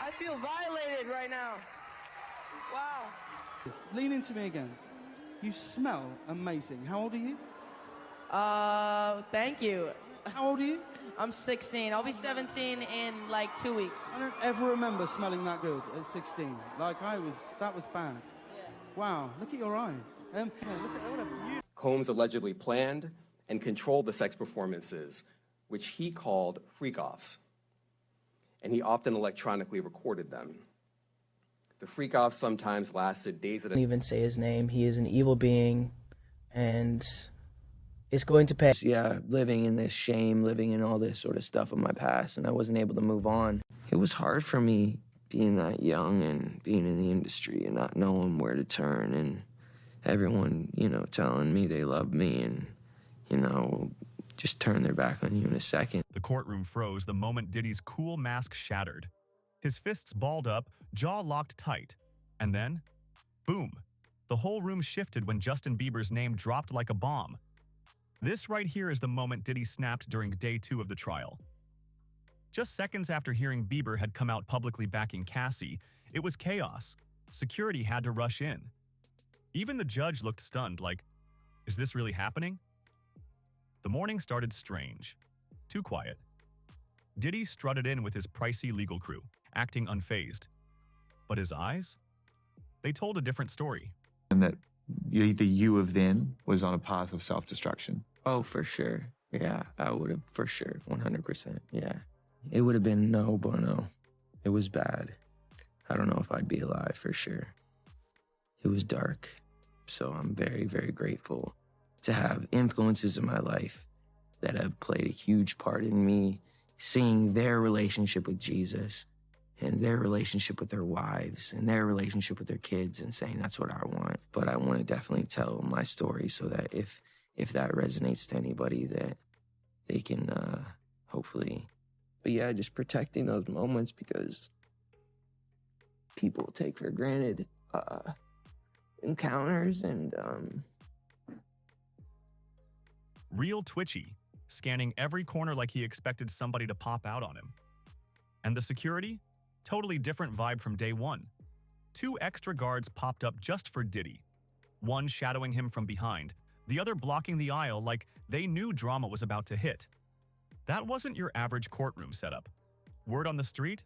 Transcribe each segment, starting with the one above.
I feel violated right now. Wow. Lean into me again. You smell amazing. How old are you? Thank you. How old are you? I'm 16. I'll be 17 in like 2 weeks. I don't ever remember smelling that good at 16. Like that was bad. Yeah. Wow, look at your eyes. Look at what a beautiful... Combs allegedly planned and controlled the sex performances, which he called freak-offs, and he often electronically recorded them. The freak-offs sometimes lasted days at a time. Even say his name. He is an evil being, and it's going to pay. Yeah, living in this shame, living in all this sort of stuff of my past, and I wasn't able to move on. It was hard for me being that young and being in the industry and not knowing where to turn, and everyone, you know, telling me they love me and, you know, just turn their back on you in a second. The courtroom froze the moment Diddy's cool mask shattered. His fists balled up, jaw locked tight, and then, boom, the whole room shifted when Justin Bieber's name dropped like a bomb. This right here is the moment Diddy snapped during day 2 of the trial. Just seconds after hearing Bieber had come out publicly backing Cassie, it was chaos. Security had to rush in. Even the judge looked stunned, like, is this really happening? The morning started strange. Too quiet. Diddy strutted in with his pricey legal crew, acting unfazed. But his eyes? They told a different story. And that the you of then was on a path of self-destruction. Oh, for sure. Yeah, I would have, for sure, 100%, yeah. It would have been no bueno. It was bad. I don't know if I'd be alive, for sure. It was dark. So I'm very, very grateful to have influences in my life that have played a huge part in me seeing their relationship with Jesus and their relationship with their wives and their relationship with their kids and saying that's what I want. But I want to definitely tell my story so that if that resonates to anybody, that they can hopefully... But yeah, just protecting those moments because people take for granted encounters and... Real twitchy, scanning every corner like he expected somebody to pop out on him. And the security? Totally different vibe from day 1. 2 extra guards popped up just for Diddy. One shadowing him from behind, the other blocking the aisle like they knew drama was about to hit. That wasn't your average courtroom setup. Word on the street?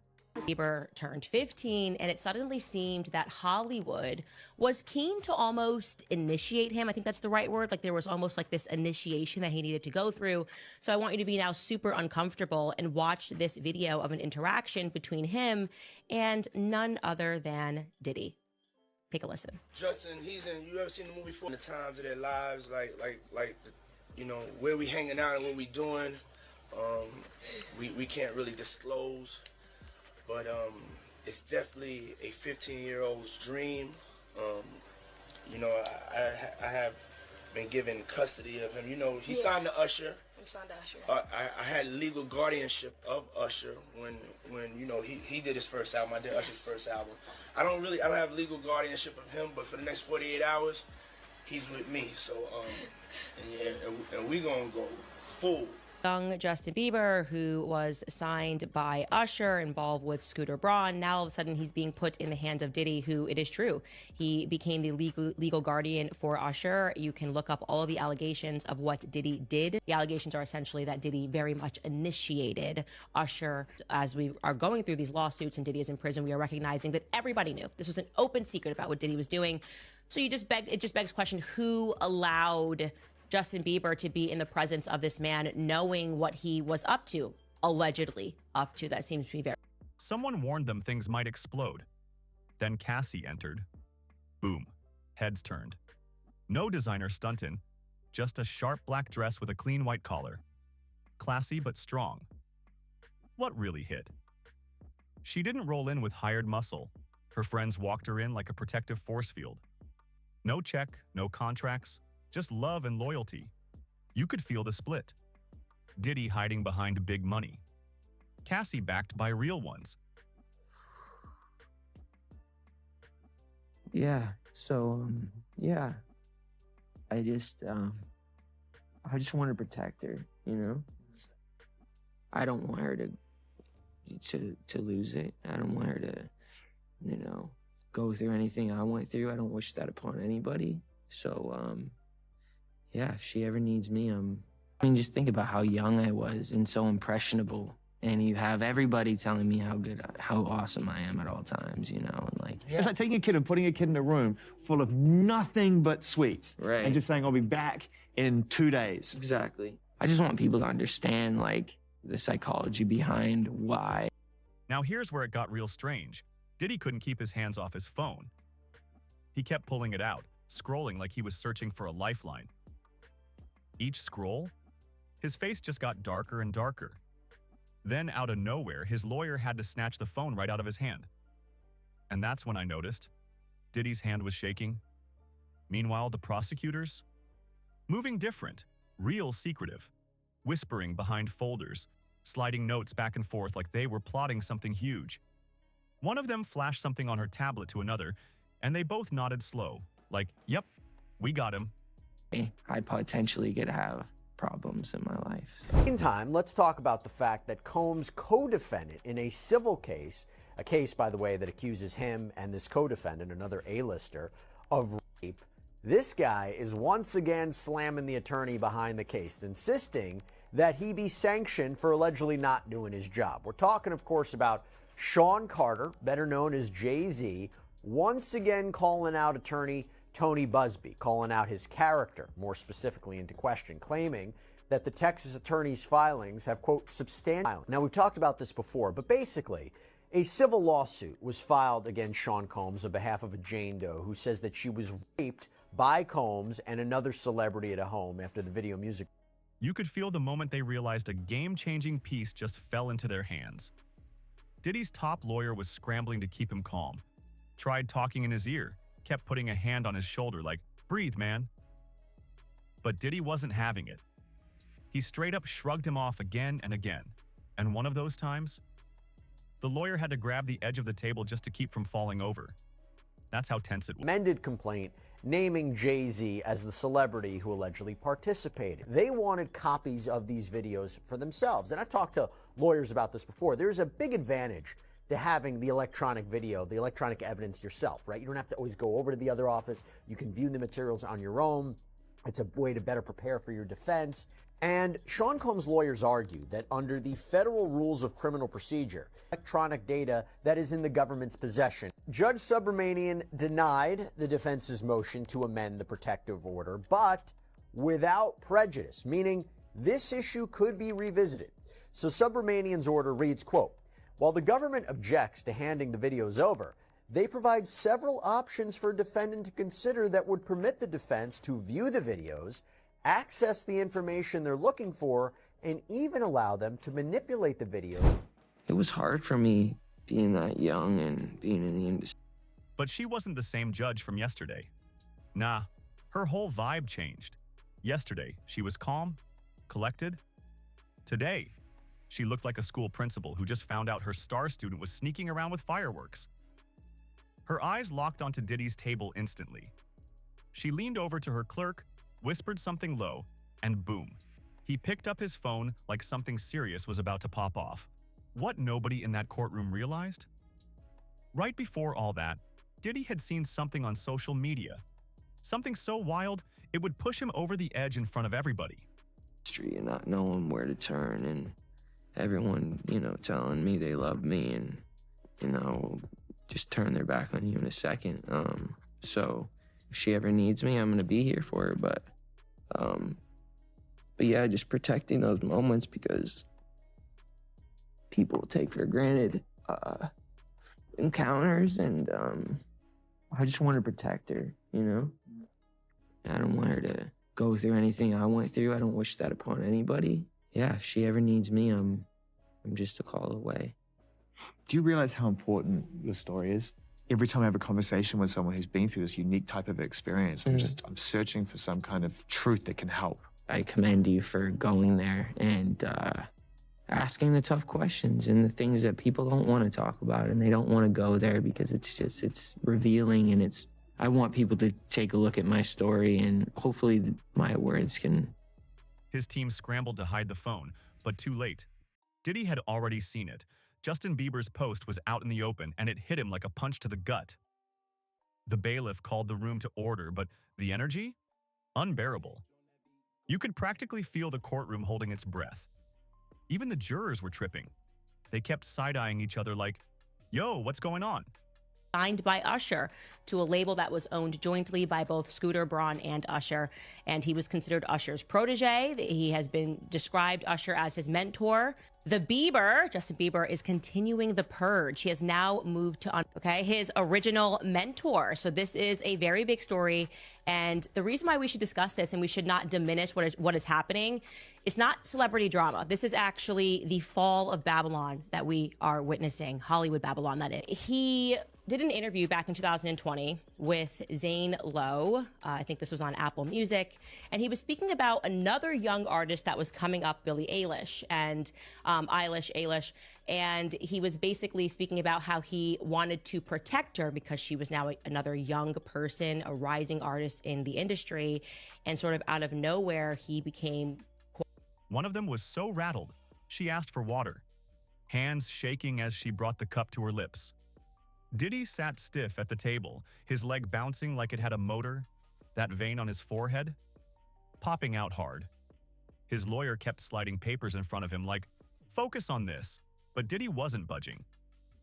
Bieber turned 15, and it suddenly seemed that Hollywood was keen to almost initiate him. I think that's the right word. Like there was almost like this initiation that he needed to go through. So I want you to be now super uncomfortable and watch this video of an interaction between him and none other than Diddy. Take a listen. Justin, you ever seen the movie The Times of Their Lives? You know, where we hanging out and what we doing. We can't really disclose. But it's definitely a 15-year-old's dream. You know, I have been given custody of him. You know, he signed to Usher. I'm signed to Usher. I had legal guardianship of Usher when you know he did his first album. I did Usher's first album. I don't have legal guardianship of him, but for the next 48 hours, he's with me. So and we gonna go full. Young Justin Bieber, who was signed by Usher, involved with Scooter Braun. Now, all of a sudden, he's being put in the hands of Diddy, who, it is true, he became the legal guardian for Usher. You can look up all of the allegations of what Diddy did. The allegations are essentially that Diddy very much initiated Usher. As we are going through these lawsuits and Diddy is in prison, we are recognizing that everybody knew. This was an open secret about what Diddy was doing. So it just begs question, who allowed Justin Bieber to be in the presence of this man, knowing what he was up to, allegedly up to? That seems to be very... Someone warned them things might explode. Then Cassie entered. Boom. Heads turned. No designer stunt-in, just a sharp black dress with a clean white collar. Classy but strong. What really hit? She didn't roll in with hired muscle. Her friends walked her in like a protective force field. No check, no contracts, just love and loyalty. You could feel the split. Diddy hiding behind big money. Cassie backed by real ones. Yeah, so, yeah. I just want to protect her, you know? I don't want her to to lose it. I don't want her to, go through anything I went through. I don't wish that upon anybody. So, yeah, if she ever needs me, just think about how young I was and so impressionable. And you have everybody telling me how awesome I am at all times, and like... Yeah. It's like taking a kid and putting a kid in a room full of nothing but sweets. Right. And just saying, I'll be back in 2 days. Exactly. I just want people to understand, like, the psychology behind why. Now here's where it got real strange. Diddy couldn't keep his hands off his phone. He kept pulling it out, scrolling like he was searching for a lifeline. Each scroll, his face just got darker and darker. Then, out of nowhere, his lawyer had to snatch the phone right out of his hand. And that's when I noticed Diddy's hand was shaking. Meanwhile, the prosecutors? Moving different, real secretive, whispering behind folders, sliding notes back and forth like they were plotting something huge. One of them flashed something on her tablet to another, and they both nodded slow, like, yep, we got him. I potentially could have problems in my life. Meantime, let's talk about the fact that Combs' co-defendant in a civil case, a case, by the way, that accuses him and this co-defendant, another A-lister, of rape. This guy is once again slamming the attorney behind the case, insisting that he be sanctioned for allegedly not doing his job. We're talking, of course, about Sean Carter, better known as Jay-Z, once again calling out attorney Tony Busby, calling out his character, more specifically into question, claiming that the Texas attorney's filings have, quote, substantial. Now, we've talked about this before, but basically, a civil lawsuit was filed against Sean Combs on behalf of a Jane Doe who says that she was raped by Combs and another celebrity at a home after the video music. You could feel the moment they realized a game-changing piece just fell into their hands. Diddy's top lawyer was scrambling to keep him calm, tried talking in his ear, kept putting a hand on his shoulder like, breathe, man. But Diddy wasn't having it. He straight up shrugged him off again and again. And one of those times, the lawyer had to grab the edge of the table just to keep from falling over. That's how tense it was. Amended complaint naming Jay-Z as the celebrity who allegedly participated. They wanted copies of these videos for themselves. And I've talked to lawyers about this before. There's a big advantage to having the electronic video, the electronic evidence yourself, right? You don't have to always go over to the other office. You can view the materials on your own. It's a way to better prepare for your defense. And Sean Combs' lawyers argue that under the federal rules of criminal procedure, electronic data that is in the government's possession, Judge Subramanian denied the defense's motion to amend the protective order, but without prejudice, meaning this issue could be revisited. So Subramanian's order reads, quote, while the government objects to handing the videos over, they provide several options for a defendant to consider that would permit the defense to view the videos, access the information they're looking for, and even allow them to manipulate the videos. It was hard for me being that young and being in the industry. But she wasn't the same judge from yesterday. Nah, her whole vibe changed. Yesterday, she was calm, collected. Today, she looked like a school principal who just found out her star student was sneaking around with fireworks. Her eyes locked onto Diddy's table instantly. She leaned over to her clerk, whispered something low, and boom, he picked up his phone like something serious was about to pop off. What nobody in that courtroom realized? Right before all that, Diddy had seen something on social media. Something so wild, it would push him over the edge in front of everybody. And not knowing where to turn, and everyone, telling me they love me and, just turn their back on you in a second. So if she ever needs me, I'm going to be here for her. But yeah, just protecting those moments because people take for granted encounters, and I just want to protect her, I don't want her to go through anything I went through. I don't wish that upon anybody. Yeah, if she ever needs me, I'm just a call away. Do you realize how important your story is? Every time I have a conversation with someone who's been through this unique type of experience, I'm searching for some kind of truth that can help. I commend you for going there and asking the tough questions and the things that people don't want to talk about, and they don't want to go there because it's revealing, and I want people to take a look at my story, and hopefully my words can. His team scrambled to hide the phone, but too late. Diddy had already seen it. Justin Bieber's post was out in the open, and it hit him like a punch to the gut. The bailiff called the room to order, but the energy? Unbearable. You could practically feel the courtroom holding its breath. Even the jurors were tripping. They kept side-eyeing each other like, "Yo, what's going on?" Signed by Usher to a label that was owned jointly by both Scooter Braun and Usher, and he was considered Usher's protege. He has been described Usher as his mentor. Justin Bieber, is continuing the purge. He has now moved to his original mentor. So this is a very big story, and the reason why we should discuss this and we should not diminish what is happening, it's not celebrity drama. This is actually the fall of Babylon that we are witnessing, Hollywood Babylon, that is. He did an interview back in 2020 with Zane Lowe. I think this was on Apple Music. And he was speaking about another young artist that was coming up, Billie Eilish, and Eilish. And he was basically speaking about how he wanted to protect her because she was now another young person, a rising artist in the industry. And sort of out of nowhere, he became... One of them was so rattled, she asked for water, hands shaking as she brought the cup to her lips. Diddy sat stiff at the table, his leg bouncing like it had a motor, that vein on his forehead popping out hard. His lawyer kept sliding papers in front of him like, "Focus on this," but Diddy wasn't budging.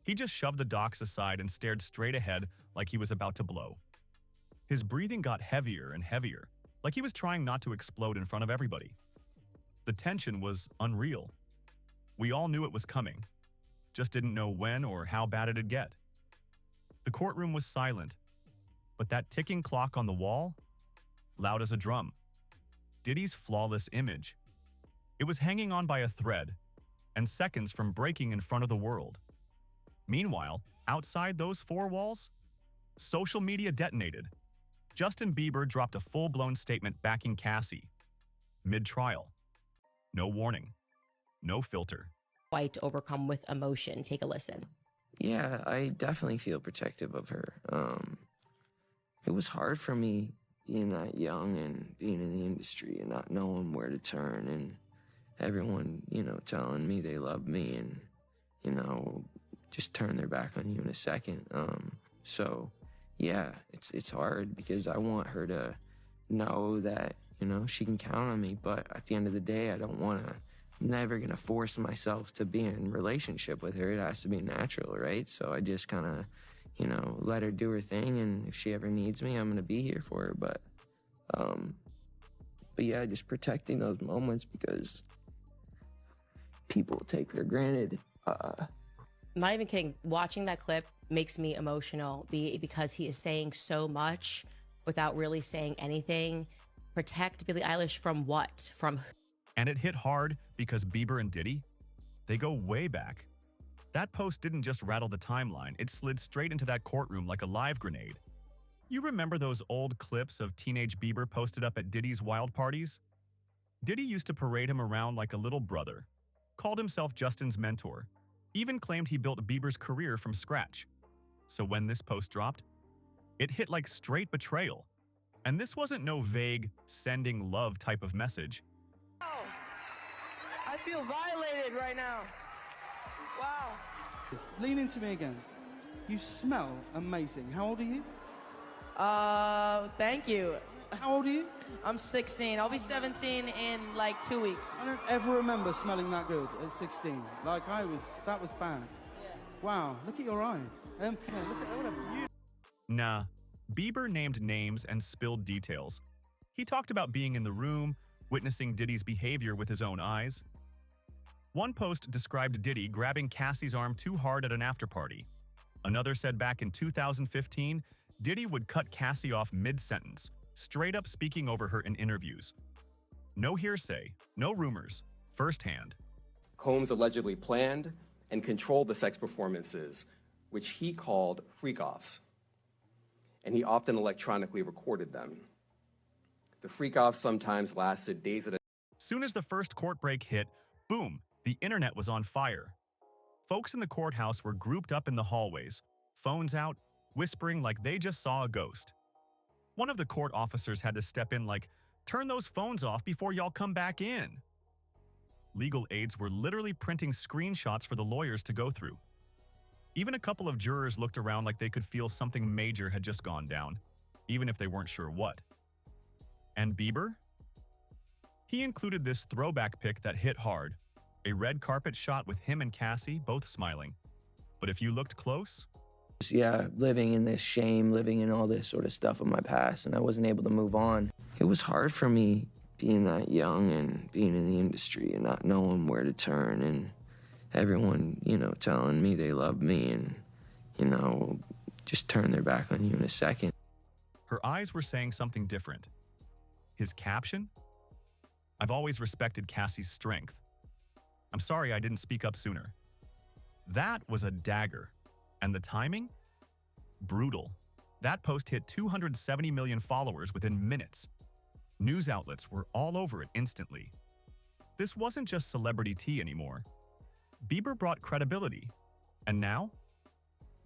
He just shoved the docs aside and stared straight ahead like he was about to blow. His breathing got heavier and heavier, like he was trying not to explode in front of everybody. The tension was unreal. We all knew it was coming, just didn't know when or how bad it'd get. The courtroom was silent, but that ticking clock on the wall, loud as a drum. Diddy's flawless image. It was hanging on by a thread, and seconds from breaking in front of the world. Meanwhile, outside those four walls, social media detonated. Justin Bieber dropped a full-blown statement backing Cassie. Mid-trial. No warning. No filter. Quite overcome with emotion. Take a listen. Yeah, I definitely feel protective of her. It was hard for me being that young and being in the industry and not knowing where to turn, and everyone, telling me they love me and, just turn their back on you in a second. So yeah, it's hard because I want her to know that, she can count on me, but at the end of the day, I'm never gonna force myself to be in a relationship with her. It has to be natural, right? So I just kind of, let her do her thing, and if she ever needs me, I'm gonna be here for her. But yeah, just protecting those moments because people take for granted. I'm not even kidding. Watching that clip makes me emotional because he is saying so much without really saying anything. Protect Billie Eilish from what? And it hit hard because Bieber and Diddy, they go way back. That post didn't just rattle the timeline, it slid straight into that courtroom like a live grenade. You remember those old clips of teenage Bieber posted up at Diddy's wild parties? Diddy used to parade him around like a little brother, called himself Justin's mentor, even claimed he built Bieber's career from scratch. So when this post dropped, it hit like straight betrayal. And this wasn't no vague, sending love type of message. I feel violated right now. Wow. Lean into me again. You smell amazing. How old are you? Thank you. How old are you? I'm 16. I'll be 17 in like 2 weeks. I don't ever remember smelling that good at 16. That was bad. Yeah. Wow, look at your eyes. Look at what a beautiful... Nah, Bieber named names and spilled details. He talked about being in the room, witnessing Diddy's behavior with his own eyes. One post described Diddy grabbing Cassie's arm too hard at an after-party. Another said back in 2015, Diddy would cut Cassie off mid-sentence, straight up speaking over her in interviews. No hearsay, no rumors, firsthand. Combs allegedly planned and controlled the sex performances, which he called freak-offs, and he often electronically recorded them. The freak-offs sometimes lasted days at a time. Soon as the first court break hit, boom, the internet was on fire. Folks in the courthouse were grouped up in the hallways, phones out, whispering like they just saw a ghost. One of the court officers had to step in like, "Turn those phones off before y'all come back in." legal aides were literally printing screenshots for the lawyers to go through. Even a couple of jurors looked around like they could feel something major had just gone down, even if they weren't sure what. And Bieber? He included this throwback pic that hit hard, a red carpet shot with him and Cassie both smiling. But if you looked close, Yeah, living in this shame, living in all this sort of stuff of my past, and I wasn't able to move on. It was hard for me being that young and being in the industry and not knowing where to turn, and everyone, telling me they love me and, just turn their back on you in a second. her eyes were saying something different. His caption? I've always respected Cassie's strength. I'm sorry I didn't speak up sooner. That was a dagger. And the timing? Brutal. That post hit 270 million followers within minutes. News outlets were all over it instantly. This wasn't just celebrity tea anymore. Bieber brought credibility. And now?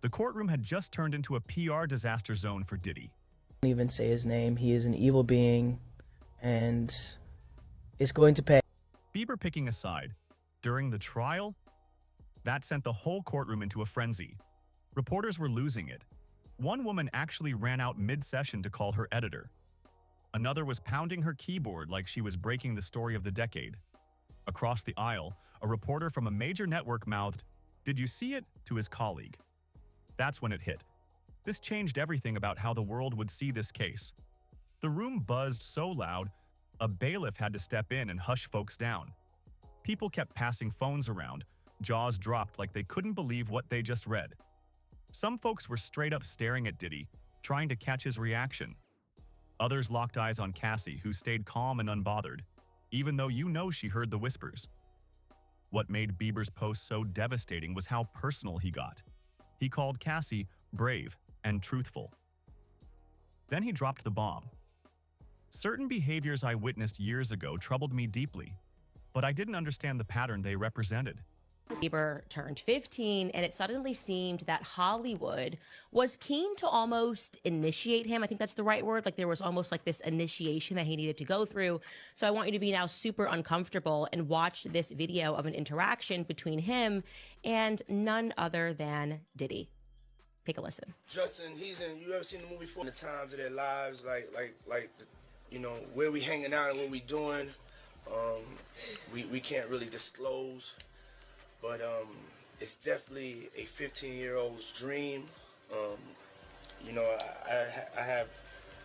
The courtroom had just turned into a PR disaster zone for Diddy. Don't even say his name. He is an evil being and is going to pay. Bieber picking a side. During the trial, that sent the whole courtroom into a frenzy. Reporters were losing it. One woman actually ran out mid-session to call her editor. Another was pounding her keyboard like she was breaking the story of the decade. Across the aisle, a reporter from a major network mouthed, "Did you see it?" to his colleague. That's when it hit. This changed everything about how the world would see this case. The room buzzed so loud, a bailiff had to step in and hush folks down. People kept passing phones around, jaws dropped like they couldn't believe what they just read. Some folks were straight up staring at Diddy, trying to catch his reaction. Others locked eyes on Cassie, who stayed calm and unbothered, even though she heard the whispers. What made Bieber's post so devastating was how personal he got. He called Cassie brave and truthful. Then he dropped the bomb. Certain behaviors I witnessed years ago troubled me deeply, but I didn't understand the pattern they represented. Bieber turned 15, and it suddenly seemed that Hollywood was keen to almost initiate him. I think that's the right word. Like there was almost like this initiation that he needed to go through. So I want you to be now super uncomfortable and watch this video of an interaction between him and none other than Diddy. Take a listen. Justin, you ever seen the movie The Times of Their Lives, where we hanging out and what we doing. We can't really disclose. But it's definitely a 15-year-old's dream. I have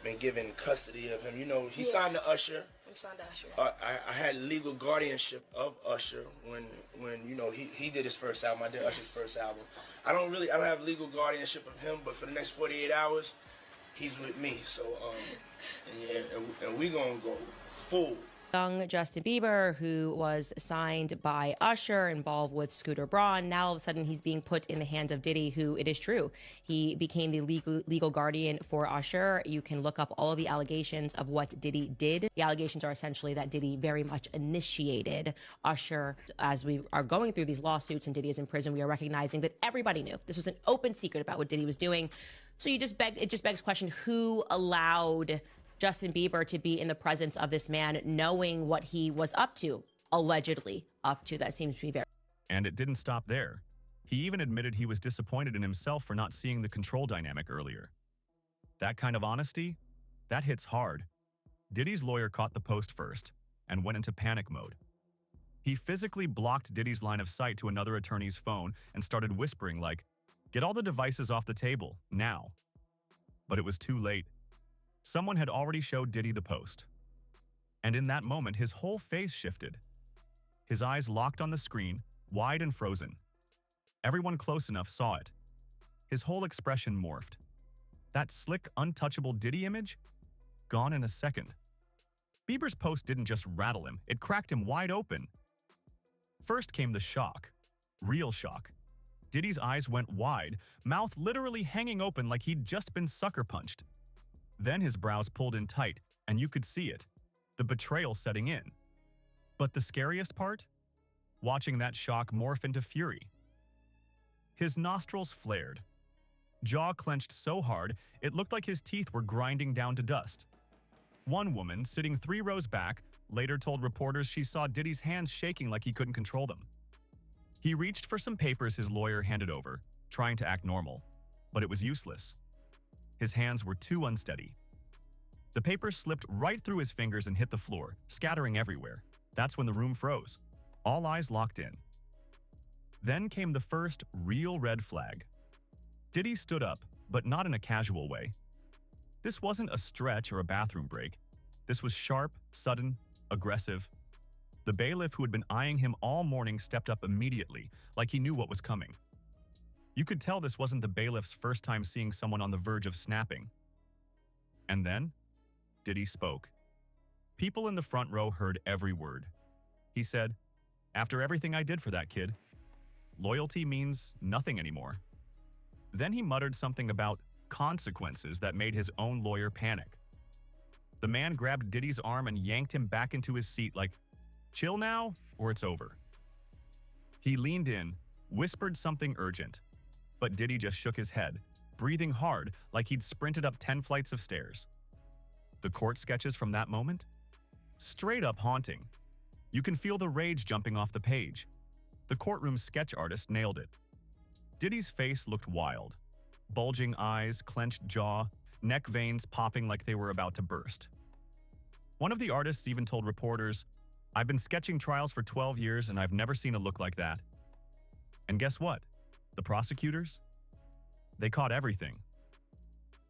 been given custody of him. He signed to Usher. I'm signed to Usher. I had legal guardianship of Usher when he did his first album. I did Usher's first album. I don't have legal guardianship of him, but for the next 48 hours, he's with me. So and we gonna go full. Young Justin Bieber, who was signed by Usher, involved with Scooter Braun. Now all of a sudden he's being put in the hands of Diddy, who, it is true, he became the legal guardian for Usher. You can look up all of the allegations of what Diddy did. The allegations are essentially that Diddy very much initiated Usher. As we are going through these lawsuits and Diddy is in prison, we are recognizing that everybody knew. This was an open secret about what Diddy was doing. So it just begs the question, who allowed Justin Bieber to be in the presence of this man, knowing what he was up to, allegedly up to? That seems to be very. And it didn't stop there. He even admitted he was disappointed in himself for not seeing the control dynamic earlier. That kind of honesty, that hits hard. Diddy's lawyer caught the post first and went into panic mode. He physically blocked Diddy's line of sight to another attorney's phone and started whispering like, "Get all the devices off the table, now." But it was too late. Someone had already showed Diddy the post. And in that moment, his whole face shifted. His eyes locked on the screen, wide and frozen. Everyone close enough saw it. His whole expression morphed. That slick, untouchable Diddy image? Gone in a second. Bieber's post didn't just rattle him, it cracked him wide open. First came the shock. Real shock. Diddy's eyes went wide, mouth literally hanging open like he'd just been sucker punched. Then his brows pulled in tight, and you could see it, the betrayal setting in. But the scariest part? Watching that shock morph into fury. His nostrils flared. Jaw clenched so hard, it looked like his teeth were grinding down to dust. One woman, sitting 3 rows back, later told reporters she saw Diddy's hands shaking like he couldn't control them. He reached for some papers his lawyer handed over, trying to act normal, but it was useless. His hands were too unsteady. The papers slipped right through his fingers and hit the floor, scattering everywhere. That's when the room froze. All eyes locked in. Then came the first real red flag. Diddy stood up, but not in a casual way. This wasn't a stretch or a bathroom break. This was sharp, sudden, aggressive. The bailiff who had been eyeing him all morning stepped up immediately, like he knew what was coming. You could tell this wasn't the bailiff's first time seeing someone on the verge of snapping. And then, Diddy spoke. People in the front row heard every word. He said, "After everything I did for that kid, loyalty means nothing anymore." Then he muttered something about consequences that made his own lawyer panic. The man grabbed Diddy's arm and yanked him back into his seat like, "Chill now, or it's over." He leaned in, whispered something urgent, but Diddy just shook his head, breathing hard like he'd sprinted up 10 flights of stairs. The court sketches from that moment? Straight up haunting. You can feel the rage jumping off the page. The courtroom sketch artist nailed it. Diddy's face looked wild. Bulging eyes, clenched jaw, neck veins popping like they were about to burst. One of the artists even told reporters, "I've been sketching trials for 12 years and I've never seen a look like that." And guess what? The prosecutors? They caught everything.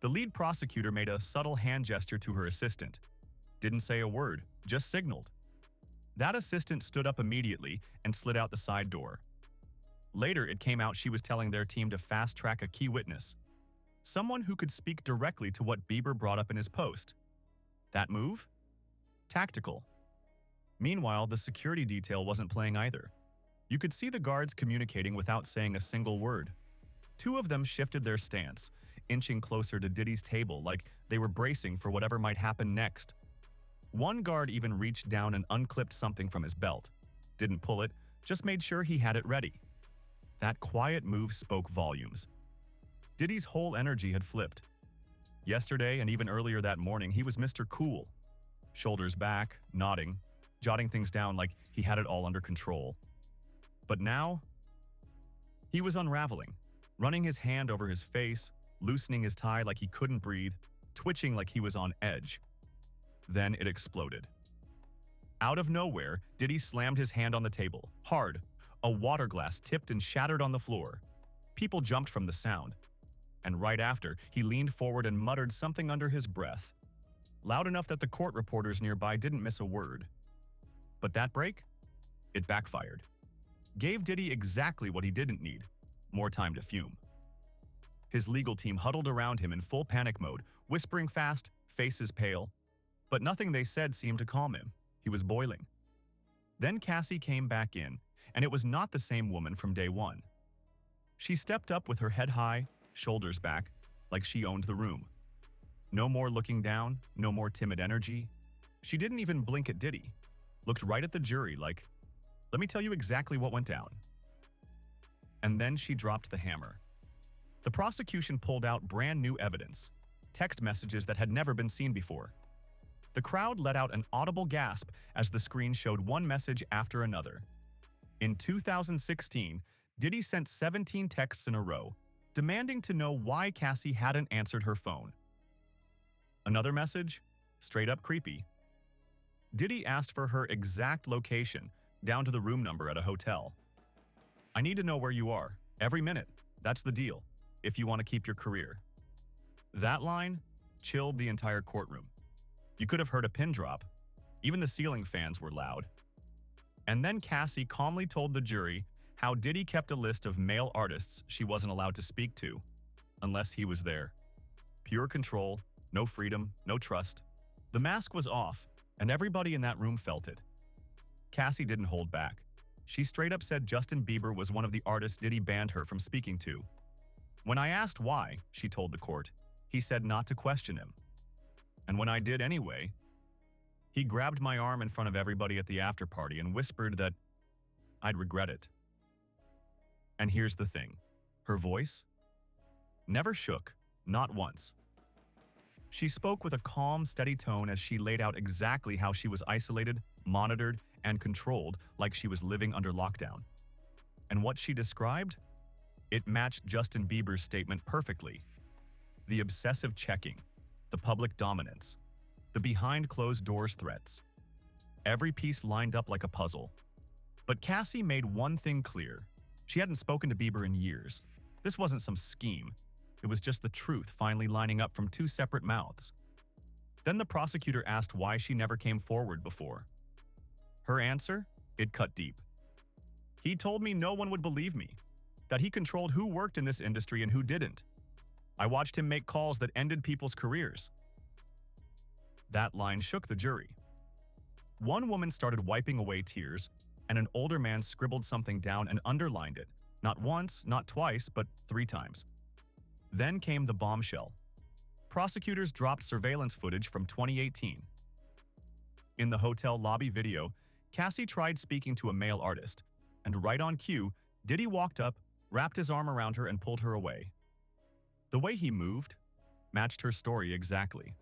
The lead prosecutor made a subtle hand gesture to her assistant. Didn't say a word, just signaled. That assistant stood up immediately and slid out the side door. Later, it came out she was telling their team to fast-track a key witness, someone who could speak directly to what Bieber brought up in his post. That move? Tactical. Meanwhile, the security detail wasn't playing either. You could see the guards communicating without saying a single word. Two of them shifted their stance, inching closer to Diddy's table like they were bracing for whatever might happen next. One guard even reached down and unclipped something from his belt. Didn't pull it, just made sure he had it ready. That quiet move spoke volumes. Diddy's whole energy had flipped. Yesterday and even earlier that morning, he was Mr. Cool. Shoulders back, nodding, jotting things down like he had it all under control. But now, he was unraveling, running his hand over his face, loosening his tie like he couldn't breathe, twitching like he was on edge. Then it exploded. Out of nowhere, Diddy slammed his hand on the table, hard. A water glass tipped and shattered on the floor. People jumped from the sound. And right after, he leaned forward and muttered something under his breath, loud enough that the court reporters nearby didn't miss a word. But that break? It backfired. Gave Diddy exactly what he didn't need, more time to fume. His legal team huddled around him in full panic mode, whispering fast, faces pale. But nothing they said seemed to calm him. He was boiling. Then Cassie came back in, and it was not the same woman from day one. She stepped up with her head high, shoulders back, like she owned the room. No more looking down, no more timid energy. She didn't even blink at Diddy. Looked right at the jury like, "Let me tell you exactly what went down." And then she dropped the hammer. The prosecution pulled out brand new evidence, text messages that had never been seen before. The crowd let out an audible gasp as the screen showed one message after another. In 2016, Diddy sent 17 texts in a row, demanding to know why Cassie hadn't answered her phone. Another message? Straight up creepy. Diddy asked for her exact location, down to the room number at a hotel. "I need to know where you are, every minute. That's the deal, if you want to keep your career." That line chilled the entire courtroom. You could have heard a pin drop. Even the ceiling fans were loud. And then Cassie calmly told the jury how Diddy kept a list of male artists she wasn't allowed to speak to, unless he was there. Pure control, no freedom, no trust. The mask was off, and everybody in that room felt it. Cassie didn't hold back. She straight up said Justin Bieber was one of the artists Diddy banned her from speaking to. When I asked why, she told the court, he said not to question him. And when I did anyway, he grabbed my arm in front of everybody at the after party and whispered that I'd regret it. And here's the thing, her voice never shook, not once. She spoke with a calm, steady tone as she laid out exactly how she was isolated, monitored, and controlled like she was living under lockdown. And what she described? It matched Justin Bieber's statement perfectly. The obsessive checking, the public dominance, the behind-closed-doors threats. Every piece lined up like a puzzle. But Cassie made one thing clear. She hadn't spoken to Bieber in years. This wasn't some scheme. It was just the truth finally lining up from two separate mouths. Then the prosecutor asked why she never came forward before. Her answer? It cut deep. He told me no one would believe me, that he controlled who worked in this industry and who didn't. I watched him make calls that ended people's careers. That line shook the jury. One woman started wiping away tears, and an older man scribbled something down and underlined it, not once, not twice, but 3 times. Then came the bombshell. Prosecutors dropped surveillance footage from 2018. In the hotel lobby video, Cassie tried speaking to a male artist, and right on cue, Diddy walked up, wrapped his arm around her, and pulled her away. The way he moved matched her story exactly.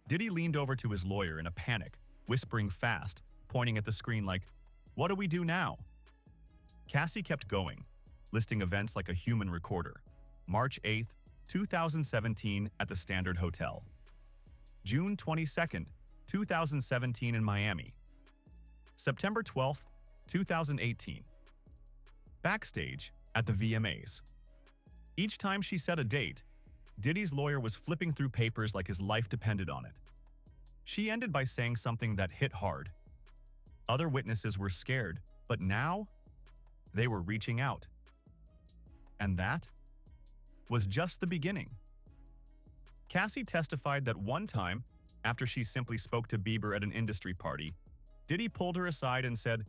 Diddy leaned over to his lawyer in a panic, whispering fast, pointing at the screen like, "What do we do now?" Cassie kept going, listing events like a human recorder. March 8th, 2017 at the Standard Hotel. June 22nd, 2017 in Miami. September 12th, 2018. Backstage at the VMAs. Each time she set a date, Diddy's lawyer was flipping through papers like his life depended on it. She ended by saying something that hit hard. Other witnesses were scared, but now they were reaching out. And that was just the beginning. Cassie testified that one time, after she simply spoke to Bieber at an industry party, Diddy pulled her aside and said,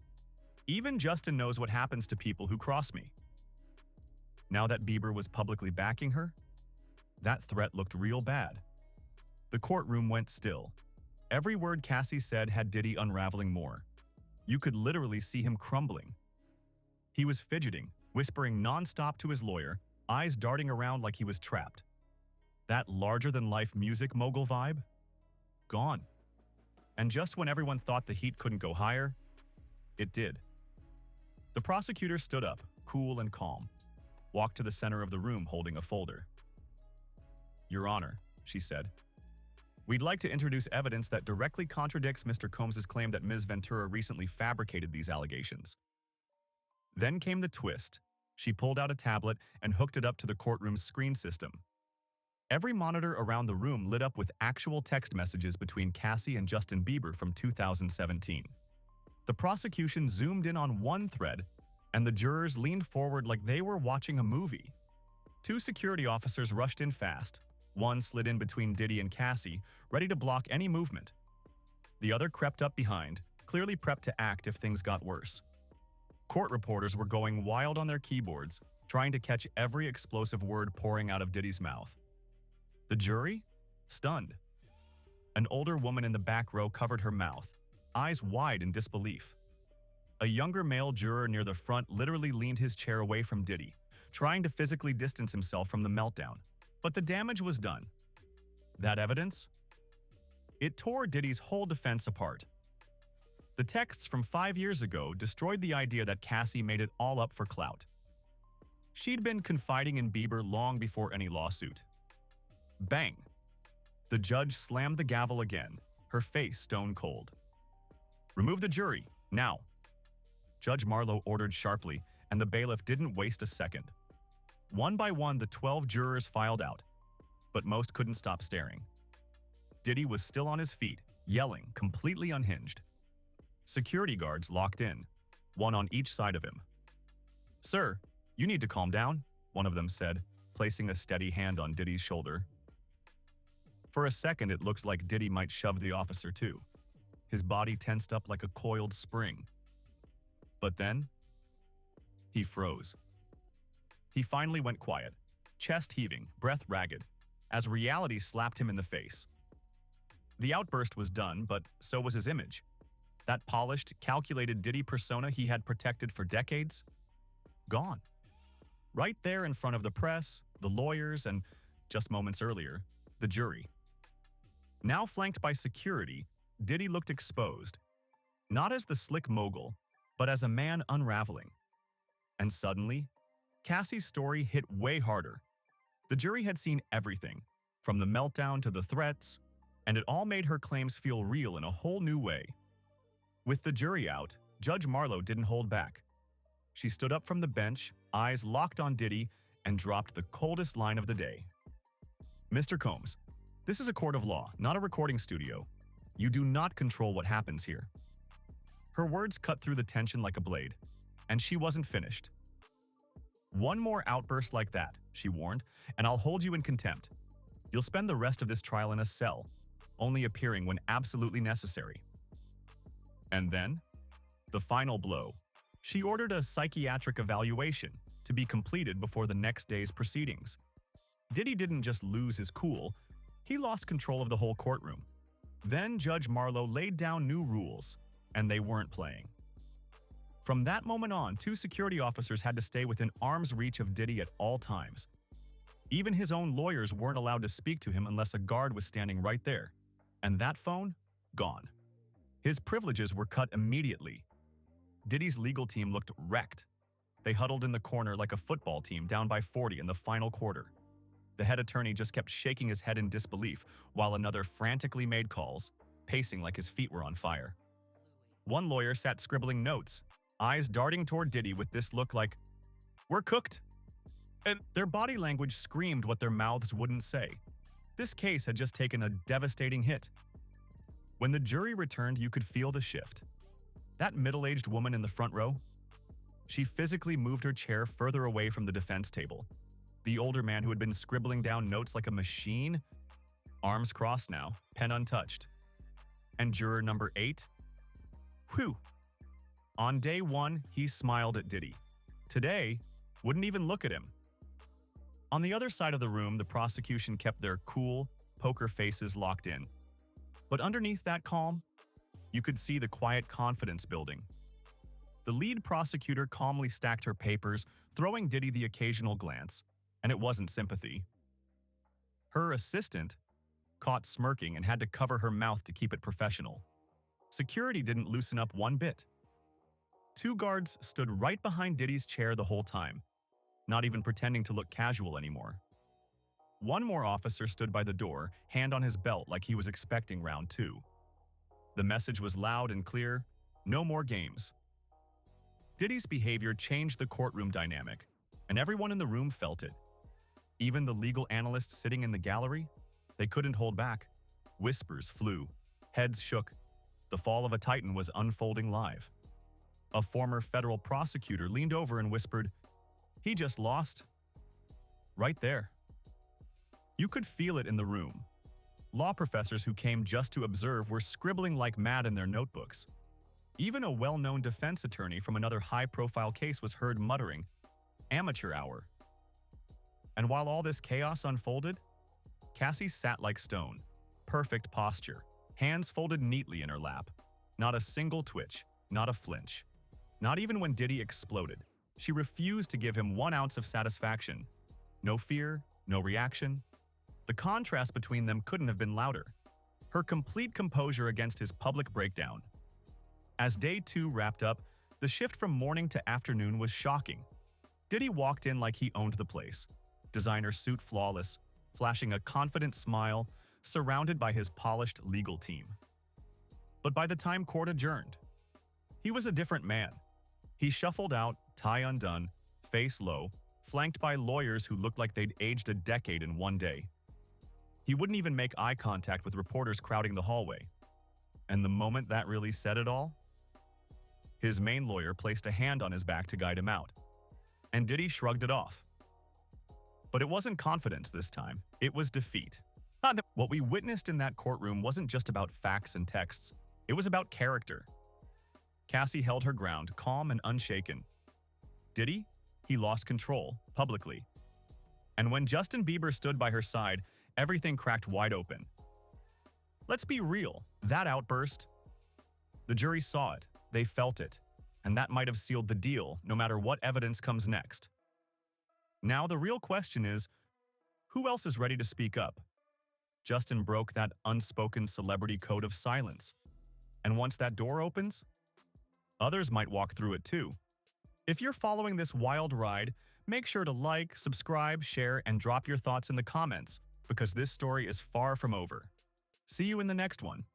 "Even Justin knows what happens to people who cross me." Now that Bieber was publicly backing her, that threat looked real bad. The courtroom went still. Every word Cassie said had Diddy unraveling more. You could literally see him crumbling. He was fidgeting, whispering nonstop to his lawyer, eyes darting around like he was trapped. That larger-than-life music mogul vibe? Gone. And just when everyone thought the heat couldn't go higher, it did. The prosecutor stood up, cool and calm, walked to the center of the room holding a folder. "Your Honor," she said, "we'd like to introduce evidence that directly contradicts Mr. Combs's claim that Ms. Ventura recently fabricated these allegations." Then came the twist. She pulled out a tablet and hooked it up to the courtroom's screen system. Every monitor around the room lit up with actual text messages between Cassie and Justin Bieber from 2017. The prosecution zoomed in on one thread, and the jurors leaned forward like they were watching a movie. 2 security officers rushed in fast. One slid in between Diddy and Cassie, ready to block any movement. The other crept up behind, clearly prepped to act if things got worse. Court reporters were going wild on their keyboards, trying to catch every explosive word pouring out of Diddy's mouth. The jury? Stunned. An older woman in the back row covered her mouth, eyes wide in disbelief. A younger male juror near the front literally leaned his chair away from Diddy, trying to physically distance himself from the meltdown. But the damage was done. That evidence? It tore Diddy's whole defense apart. The texts from 5 years ago destroyed the idea that Cassie made it all up for clout. She'd been confiding in Bieber long before any lawsuit. Bang! The judge slammed the gavel again, her face stone cold. "Remove the jury, now!" Judge Marlowe ordered sharply, and the bailiff didn't waste a second. One by one, the 12 jurors filed out, but most couldn't stop staring. Diddy was still on his feet, yelling, completely unhinged. Security guards locked in, one on each side of him. "Sir, you need to calm down," one of them said, placing a steady hand on Diddy's shoulder. For a second, it looked like Diddy might shove the officer too. His body tensed up like a coiled spring. But then, he froze. He finally went quiet, chest heaving, breath ragged, as reality slapped him in the face. The outburst was done, but so was his image. That polished, calculated Diddy persona he had protected for decades? Gone. Right there in front of the press, the lawyers, and, just moments earlier, the jury. Now flanked by security, Diddy looked exposed, not as the slick mogul, but as a man unraveling. And suddenly, Cassie's story hit way harder. The jury had seen everything, from the meltdown to the threats, and it all made her claims feel real in a whole new way. With the jury out, Judge Marlowe didn't hold back. She stood up from the bench, eyes locked on Diddy, and dropped the coldest line of the day. Mr. Combs, this is a court of law, not a recording studio. You do not control what happens here. Her words cut through the tension like a blade, and she wasn't finished. One more outburst like that, she warned, and I'll hold you in contempt. You'll spend the rest of this trial in a cell, only appearing when absolutely necessary. And then, the final blow. She ordered a psychiatric evaluation to be completed before the next day's proceedings. Diddy didn't just lose his cool, he lost control of the whole courtroom. Then Judge Marlowe laid down new rules, and they weren't playing. From that moment on, 2 security officers had to stay within arm's reach of Diddy at all times. Even his own lawyers weren't allowed to speak to him unless a guard was standing right there. And that phone? Gone. His privileges were cut immediately. Diddy's legal team looked wrecked. They huddled in the corner like a football team down by 40 in the final quarter. The head attorney just kept shaking his head in disbelief while another frantically made calls, pacing like his feet were on fire. One lawyer sat scribbling notes, eyes darting toward Diddy with this look like, "We're cooked." And their body language screamed what their mouths wouldn't say. This case had just taken a devastating hit. When the jury returned, you could feel the shift. That middle-aged woman in the front row, she physically moved her chair further away from the defense table. The older man who had been scribbling down notes like a machine, arms crossed now, pen untouched. And juror number 8? Whew. On day 1, he smiled at Diddy. Today, wouldn't even look at him. On the other side of the room, the prosecution kept their cool, poker faces locked in. But underneath that calm, you could see the quiet confidence building. The lead prosecutor calmly stacked her papers, throwing Diddy the occasional glance, and it wasn't sympathy. Her assistant caught smirking and had to cover her mouth to keep it professional. Security didn't loosen up one bit. 2 guards stood right behind Diddy's chair the whole time, not even pretending to look casual anymore. One more officer stood by the door, hand on his belt like he was expecting round 2. The message was loud and clear, no more games. Diddy's behavior changed the courtroom dynamic, and everyone in the room felt it. Even the legal analysts sitting in the gallery, they couldn't hold back. Whispers flew, heads shook. The fall of a titan was unfolding live. A former federal prosecutor leaned over and whispered, "He just lost." Right there. You could feel it in the room. Law professors who came just to observe were scribbling like mad in their notebooks. Even a well-known defense attorney from another high-profile case was heard muttering, "Amateur hour." And while all this chaos unfolded, Cassie sat like stone, perfect posture, hands folded neatly in her lap. Not a single twitch, not a flinch. Not even when Diddy exploded. She refused to give him 1 ounce of satisfaction. No fear, no reaction. The contrast between them couldn't have been louder. Her complete composure against his public breakdown. As day 2 wrapped up, the shift from morning to afternoon was shocking. Diddy walked in like he owned the place. Designer suit flawless, flashing a confident smile, surrounded by his polished legal team. But by the time court adjourned, he was a different man. He shuffled out, tie undone, face low, flanked by lawyers who looked like they'd aged a decade in one day. He wouldn't even make eye contact with reporters crowding the hallway. And the moment that really said it all, his main lawyer placed a hand on his back to guide him out. And Diddy shrugged it off. But it wasn't confidence this time, it was defeat. What we witnessed in that courtroom wasn't just about facts and texts, it was about character. Cassie held her ground, calm and unshaken. Diddy? He lost control, publicly. And when Justin Bieber stood by her side, everything cracked wide open. Let's be real, that outburst, the jury saw it, they felt it, and that might have sealed the deal, no matter what evidence comes next. Now the real question is, who else is ready to speak up? Justin broke that unspoken celebrity code of silence. And once that door opens, others might walk through it too. If you're following this wild ride, make sure to like, subscribe, share, and drop your thoughts in the comments, because this story is far from over. See you in the next one.